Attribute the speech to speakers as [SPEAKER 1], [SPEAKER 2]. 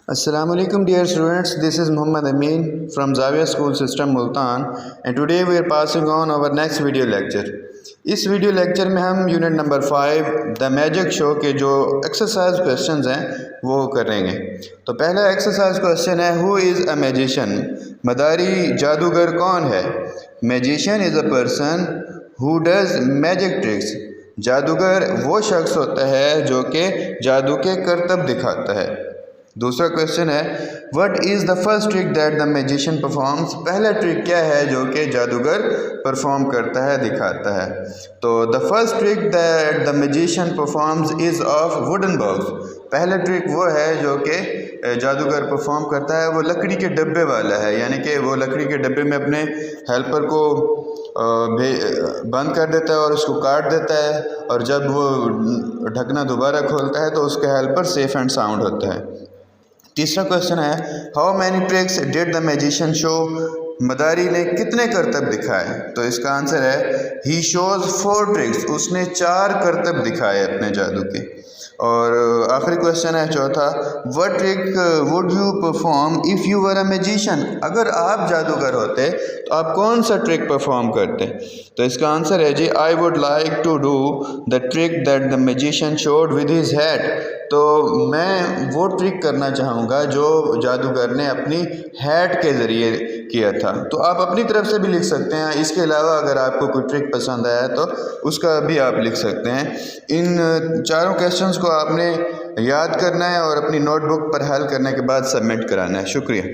[SPEAKER 1] Assalamualaikum dear students, this is Muhammad Amin from Zawiya School System Multan and today we are passing on our next video lecture. इस video lecture में हम unit number 5 the magic show के जो exercise questions हैं वो करेंगे। तो पहला एक्सरसाइज क्वेश्चन है हु इज़ अ मैजिशियन, मदारी जादूगर कौन है। Magician is a person who does magic tricks, जादूगर वो शख्स होता है जो कि जादू के करतब दिखाता है। दूसरा क्वेश्चन है what is the first trick that the magician performs, पहला ट्रिक क्या है जो कि जादूगर परफॉर्म करता है दिखाता है। तो the first trick that the magician performs is of wooden box, पहला ट्रिक वो है जो कि जादूगर परफॉर्म करता है वो लकड़ी के डब्बे वाला है, यानी कि वो लकड़ी के डब्बे में अपने हेल्पर को बंद कर देता है और उसको काट देता है और जब वो ढकना दोबारा खोलता है तो उसका हेल्पर सेफ एंड साउंड होता है। तीसरा क्वेश्चन है how many tricks did the magician show, मदारी ने कितने करतब दिखाए। तो इसका आंसर है ही शोज 4 ट्रिक्स, उसने 4 करतब दिखाए अपने जादू के। और आखिरी क्वेश्चन है चौथा what trick would you perform if you were a magician, अगर आप जादूगर होते तो आप कौन सा ट्रिक परफॉर्म करते। तो इसका आंसर है जी I would like to do the trick that the magician showed with his hat, तो मैं वो ट्रिक करना चाहूँगा जो जादूगर ने अपनी हैट के ज़रिए किया था। तो आप अपनी तरफ से भी लिख सकते हैं, इसके अलावा अगर आपको कोई ट्रिक पसंद आया तो उसका भी आप लिख सकते हैं। इन चारों क्वेश्चंस को आपने याद करना है और अपनी नोटबुक पर हल करने के बाद सबमिट कराना है। शुक्रिया।